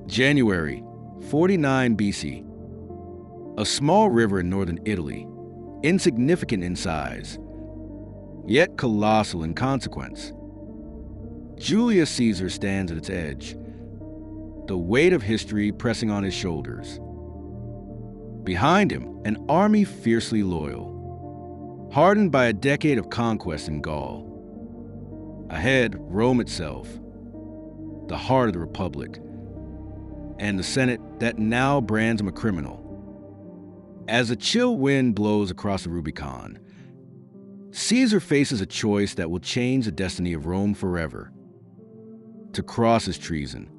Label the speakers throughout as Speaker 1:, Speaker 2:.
Speaker 1: January 49 BC. A small river in northern Italy, insignificant in size, yet colossal in consequence. Julius Caesar stands at its edge, the weight of history pressing on his shoulders. Behind him, an army fiercely loyal, hardened by a decade of conquest in Gaul. Ahead, Rome itself, the heart of the Republic, and the Senate that now brands him a criminal. As a chill wind blows across the Rubicon, Caesar faces a choice that will change the destiny of Rome forever. To cross is treason,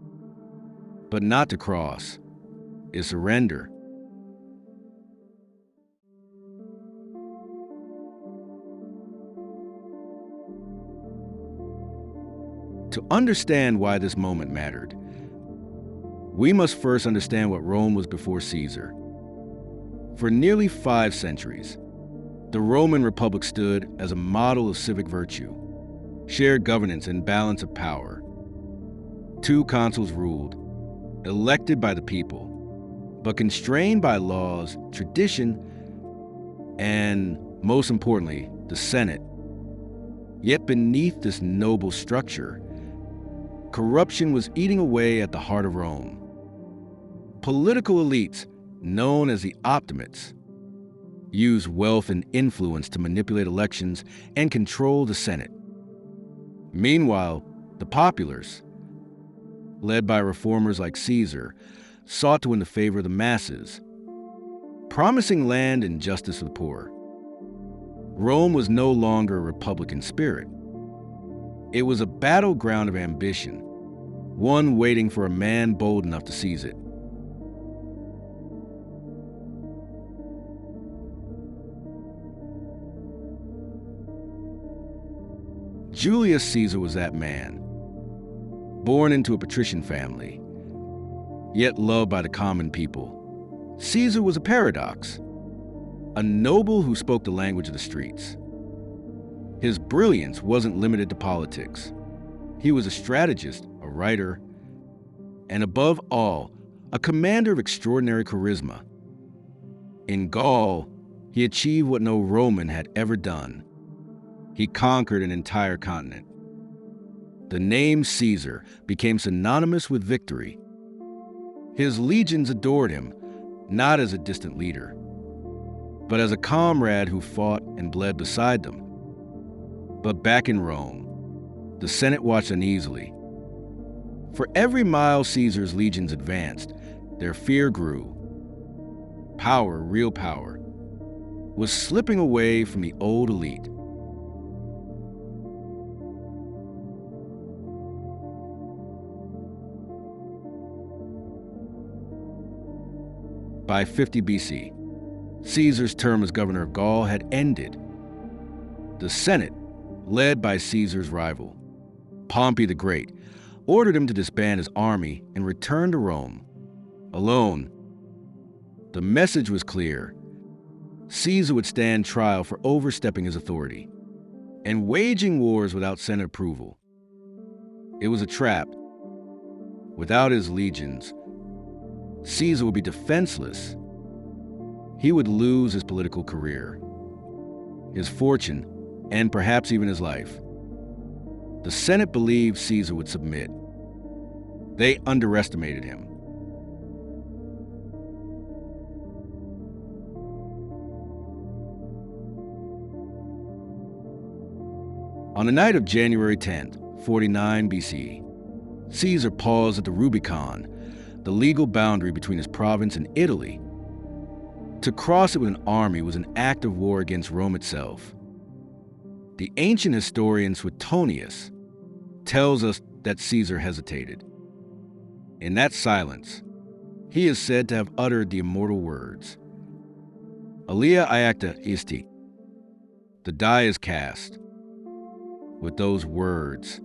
Speaker 1: but not to cross is surrender. To understand why this moment mattered, we must first understand what Rome was before Caesar. For nearly 5 centuries, the Roman Republic stood as a model of civic virtue, shared governance, and balance of power. 2 consuls ruled, elected by the people, but constrained by laws, tradition, and, most importantly, the Senate. Yet beneath this noble structure, corruption was eating away at the heart of Rome. Political elites, known as the optimates, used wealth and influence to manipulate elections and control the Senate. Meanwhile, the populace, led by reformers like Caesar, sought to win the favor of the masses, promising land and justice for the poor. Rome was no longer a republican spirit. It was a battleground of ambition, one waiting for a man bold enough to seize it. Julius Caesar was that man, born into a patrician family, yet loved by the common people. Caesar was a paradox, a noble who spoke the language of the streets. His brilliance wasn't limited to politics. He was a strategist, a writer, and above all, a commander of extraordinary charisma. In Gaul, he achieved what no Roman had ever done. He conquered an entire continent. The name Caesar became synonymous with victory. His legions adored him, not as a distant leader, but as a comrade who fought and bled beside them. But back in Rome, the Senate watched uneasily. For every mile Caesar's legions advanced, their fear grew. Power, real power, was slipping away from the old elite. By 50 BC, Caesar's term as governor of Gaul had ended. The Senate, led by Caesar's rival, Pompey the Great, ordered him to disband his army and return to Rome, alone. The message was clear. Caesar would stand trial for overstepping his authority and waging wars without Senate approval. It was a trap. Without his legions, Caesar would be defenseless. He would lose his political career, his fortune, and perhaps even his life. The Senate believed Caesar would submit. They underestimated him. On the night of January 10th, 49 BC, Caesar paused at the Rubicon, the legal boundary between his province and Italy. To cross it with an army was an act of war against Rome itself. The ancient historian Suetonius tells us that Caesar hesitated. In that silence, he is said to have uttered the immortal words, "Alia iacta isti," the die is cast. With those words,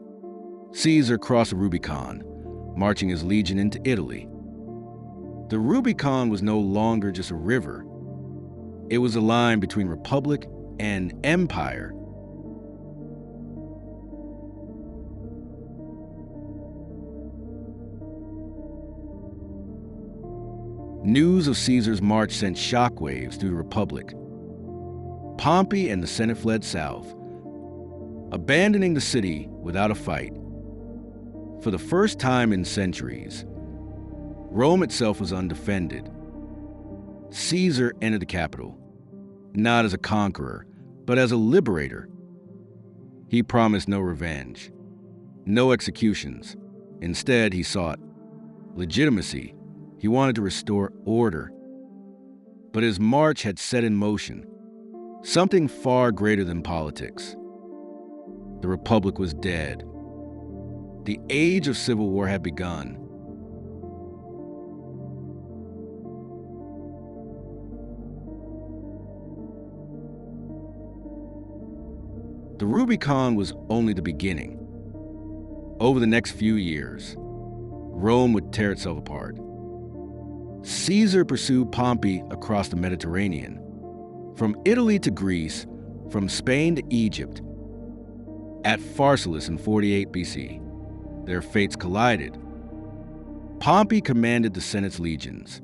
Speaker 1: Caesar crossed the Rubicon, marching his legion into Italy. The Rubicon was no longer just a river. It was a line between republic and empire. News of Caesar's march sent shockwaves through the Republic. Pompey and the Senate fled south, abandoning the city without a fight. For the first time in centuries, Rome itself was undefended. Caesar entered the capital, not as a conqueror, but as a liberator. He promised no revenge, no executions. Instead, he sought legitimacy. He wanted to restore order. But his march had set in motion something far greater than politics. The Republic was dead. The age of civil war had begun. The Rubicon was only the beginning. Over the next few years, Rome would tear itself apart. Caesar pursued Pompey across the Mediterranean, from Italy to Greece, from Spain to Egypt. At Pharsalus in 48 BC, their fates collided. Pompey commanded the Senate's legions,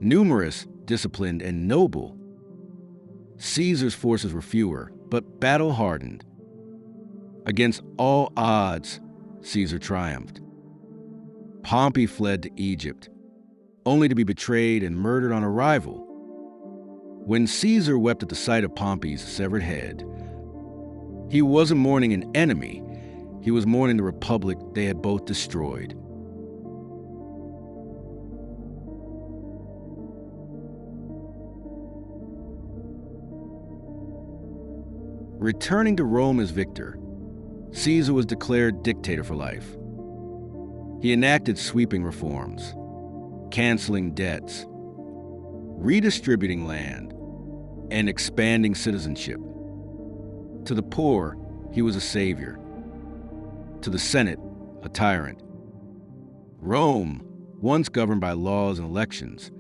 Speaker 1: numerous, disciplined, and noble. Caesar's forces were fewer, but battle-hardened. Against all odds, Caesar triumphed. Pompey fled to Egypt, only to be betrayed and murdered on arrival. When Caesar wept at the sight of Pompey's severed head, he wasn't mourning an enemy, he was mourning the republic they had both destroyed. Returning to Rome as victor, Caesar was declared dictator for life. He enacted sweeping reforms, canceling debts, redistributing land, and expanding citizenship. To the poor, he was a savior. To the Senate, a tyrant. Rome, once governed by laws and elections,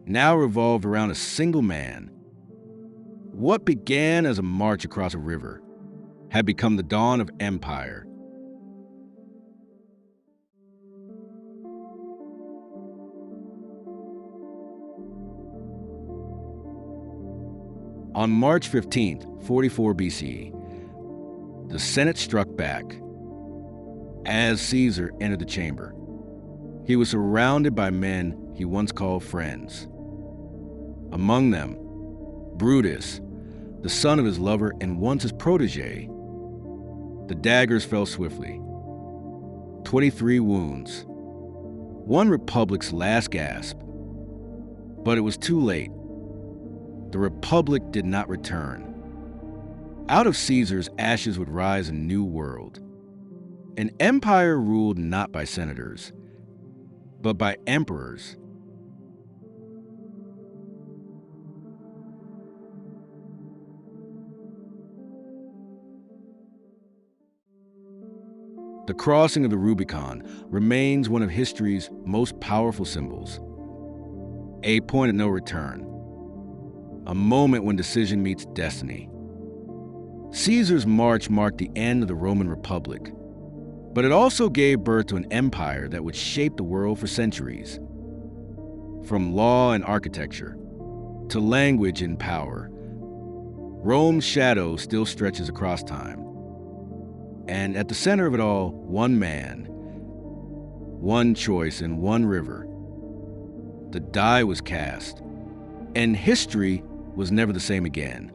Speaker 1: now revolved around a single man. What began as a march across a river had become the dawn of empire. On March 15th, 44 BC, the Senate struck back. As Caesar entered the chamber, he was surrounded by men he once called friends. Among them, Brutus, the son of his lover and once his protege. The daggers fell swiftly. 23 wounds. One republic's last gasp. But it was too late. The republic did not return. Out of Caesar's ashes would rise a new world. An empire ruled not by senators, but by emperors. The crossing of the Rubicon remains one of history's most powerful symbols. A point of no return. A moment when decision meets destiny. Caesar's march marked the end of the Roman Republic, but it also gave birth to an empire that would shape the world for centuries. From law and architecture to language and power, Rome's shadow still stretches across time. And at the center of it all, one man, one choice, and one river. The die was cast, and history was never the same again.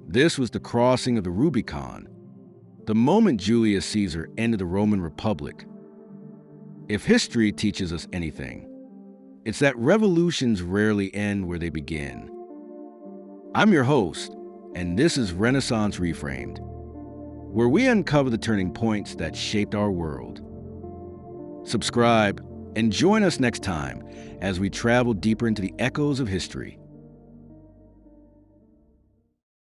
Speaker 1: This was the crossing of the Rubicon, the moment Julius Caesar ended the Roman Republic. If history teaches us anything, it's that revolutions rarely end where they begin. I'm your host, and this is Renaissance Reframed, where we uncover the turning points that shaped our world. Subscribe and join us next time as we travel deeper into the echoes of history.